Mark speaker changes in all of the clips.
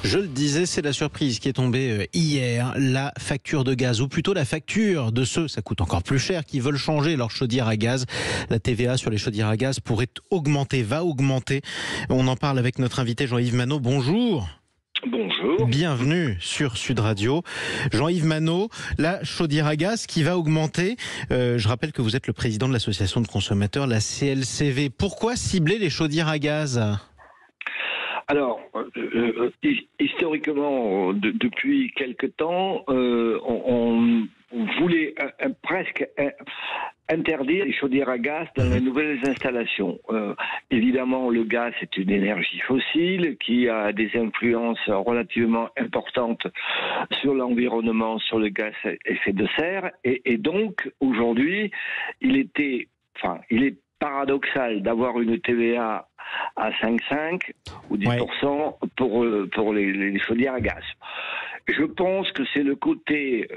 Speaker 1: Je le disais, c'est la surprise qui est tombée hier. La facture de gaz, ou plutôt la facture de ceux, ça coûte encore plus cher, qui veulent changer leur chaudière à gaz. La TVA sur les chaudières à gaz pourrait augmenter, va augmenter. On en parle avec notre invité Jean-Yves Manot. Bonjour.
Speaker 2: Bonjour.
Speaker 1: Bienvenue sur Sud Radio. Jean-Yves Manot, la chaudière à gaz qui va augmenter. Je rappelle que vous êtes le président de l'association de consommateurs, la CLCV. Pourquoi cibler les chaudières à gaz ?
Speaker 2: Alors, historiquement, depuis quelque temps, on voulait presque interdire les chaudières à gaz dans les nouvelles installations. Évidemment, le gaz est une énergie fossile qui a des influences relativement importantes sur l'environnement, sur le gaz à effet de serre. Et donc, aujourd'hui, il est paradoxal d'avoir une TVA à 5,5 ou 10% pour les chaudières à gaz. Je pense que c'est le côté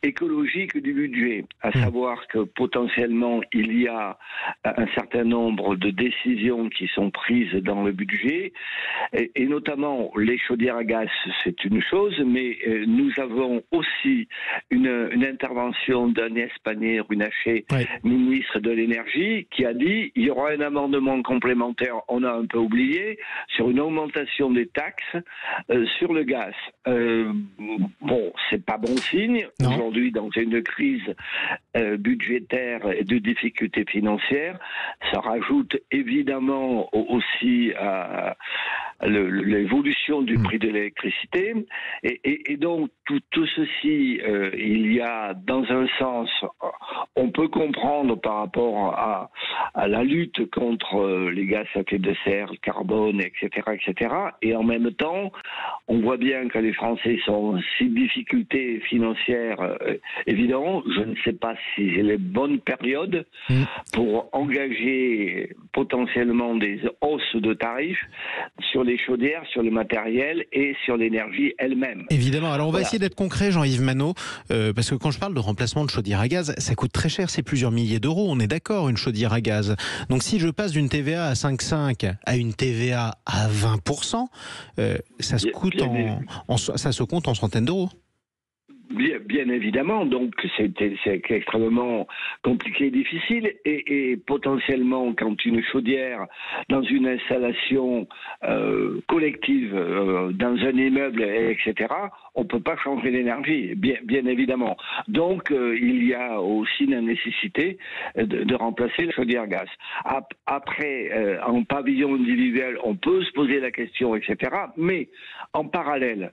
Speaker 2: écologique du budget, à savoir que potentiellement il y a un certain nombre de décisions qui sont prises dans le budget, et notamment les chaudières à gaz, c'est une chose, mais nous avons aussi une intervention d'Agnès Pannier-Runacher, ministre de l'énergie, qui a dit il y aura un amendement complémentaire, on a un peu oublié, sur une augmentation des taxes sur le gaz. Bon, c'est pas bon signe. Aujourd'hui, dans une crise budgétaire et de difficultés financières, ça rajoute évidemment aussi à l'évolution du prix de l'électricité. Et donc, tout ceci, il y a, dans un sens, on peut comprendre par rapport à la lutte contre les gaz à effet de serre, le carbone, etc. Et en même temps, on voit bien que les Français sont en difficultés financières évidemment. Je ne sais pas si c'est les bonnes périodes pour engager potentiellement des hausses de tarifs sur les chaudières, sur le matériel et sur l'énergie elle-même.
Speaker 1: Évidemment. Alors on va essayer d'être concret, Jean-Yves Manot, parce que quand je parle de remplacement de chaudière à gaz, ça coûte très cher, c'est plusieurs milliers d'euros. On est d'accord, une chaudière à gaz. Donc si je passe d'une TVA à 5,5 à une TVA à 20%, ça se compte en centaines d'euros.
Speaker 2: Bien évidemment, donc c'est extrêmement compliqué et difficile, et potentiellement quand une chaudière dans une installation collective, dans un immeuble, etc., on ne peut pas changer l'énergie, bien évidemment. Donc il y a aussi la nécessité de remplacer la chaudière gaz. Après, en pavillon individuel, on peut se poser la question, etc., mais en parallèle,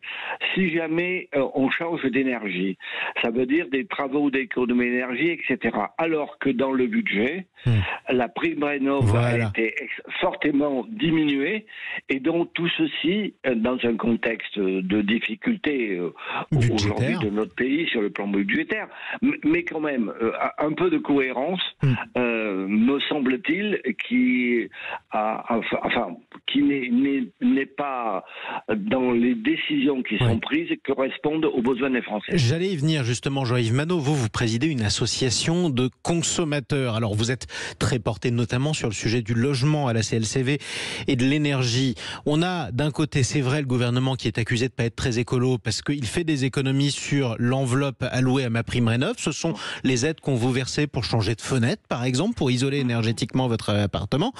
Speaker 2: si jamais on change d'énergie, ça veut dire des travaux d'économie d'énergie, etc. Alors que dans le budget, la prime rénov' a été fortement diminuée, et donc tout ceci, dans un contexte de difficulté aujourd'hui de notre pays sur le plan budgétaire, mais quand même un peu de cohérence, me semble-t-il, qui n'est pas dans les décisions qui sont prises correspondent aux besoins des Français.
Speaker 1: J'allais y venir justement, Jean-Yves Manot. Vous présidez une association de consommateurs. Alors vous êtes très porté notamment sur le sujet du logement à la CLCV et de l'énergie. On a d'un côté, c'est vrai, le gouvernement qui est accusé de ne pas être très écolo parce qu'il fait des économies sur l'enveloppe allouée à MaPrimeRénov'. Ce sont les aides qu'on vous versait pour changer de fenêtre, par exemple, pour isoler énergétiquement votre appartement.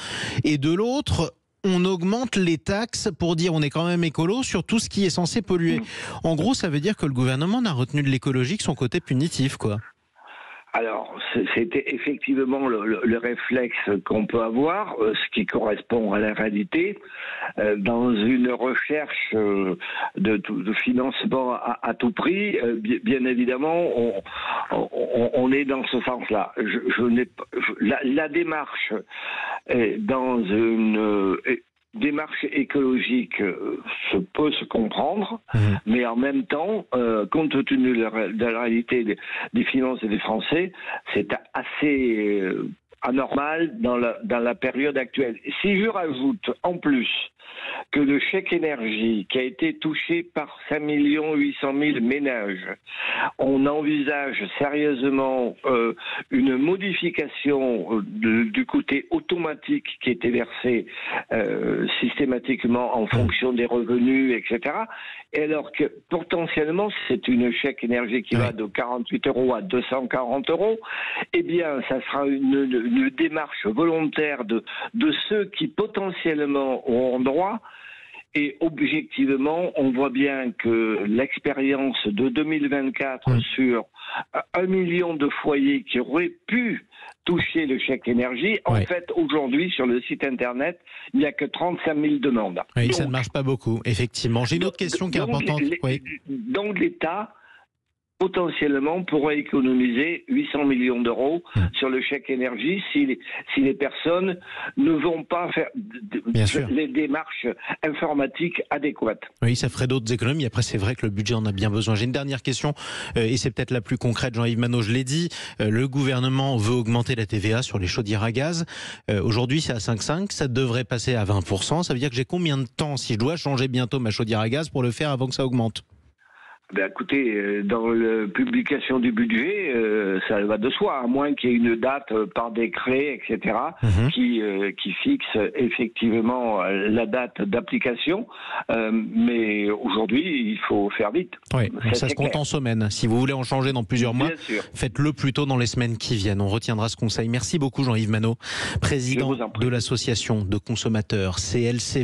Speaker 1: Et de l'autre, on augmente les taxes pour dire on est quand même écolo sur tout ce qui est censé polluer. En gros, ça veut dire que le gouvernement n'a retenu de l'écologie que son côté punitif, quoi. Alors,
Speaker 2: c'était effectivement le réflexe qu'on peut avoir, ce qui correspond à la réalité. Dans une recherche de financement à tout prix, bien évidemment, on est dans ce sens-là. La démarche est dans une démarche écologique peut se comprendre, mais en même temps, compte tenu de la réalité des finances et des Français, c'est assez anormal dans la période actuelle. Si je rajoute en plus que le chèque énergie qui a été touché par 5 800 000 ménages, on envisage sérieusement une modification du côté automatique qui était versé systématiquement en fonction des revenus, etc. Et alors que potentiellement c'est une chèque énergie qui va de 48 € à 240 €, eh bien ça sera une démarche volontaire de ceux qui potentiellement auront droit. Et objectivement, on voit bien que l'expérience de 2024 sur 1 million de foyers qui auraient pu toucher le chèque énergie, en fait, aujourd'hui, sur le site Internet, il n'y a que 35 000 demandes.
Speaker 1: Oui, ça ne marche pas beaucoup, effectivement. J'ai une autre question qui est importante.
Speaker 2: Donc l'État potentiellement pourrait économiser 800 millions d'euros sur le chèque énergie si les personnes ne vont pas faire les démarches informatiques adéquates.
Speaker 1: Oui, ça ferait d'autres économies. Après, c'est vrai que le budget en a bien besoin. J'ai une dernière question, et c'est peut-être la plus concrète. Jean-Yves Manot, je l'ai dit, le gouvernement veut augmenter la TVA sur les chaudières à gaz. Aujourd'hui, c'est à 5,5. Ça devrait passer à 20%. Ça veut dire que j'ai combien de temps, si je dois changer bientôt ma chaudière à gaz, pour le faire avant que ça augmente ?
Speaker 2: Ben écoutez, dans la publication du budget, ça va de soi, à moins qu'il y ait une date par décret, etc., qui fixe effectivement la date d'application. Mais aujourd'hui, il faut faire vite.
Speaker 1: Oui, ça se compte en semaines. Si vous voulez en changer dans plusieurs mois, faites-le plutôt dans les semaines qui viennent. On retiendra ce conseil. Merci beaucoup Jean-Yves Manot, président de l'association de consommateurs CLCV.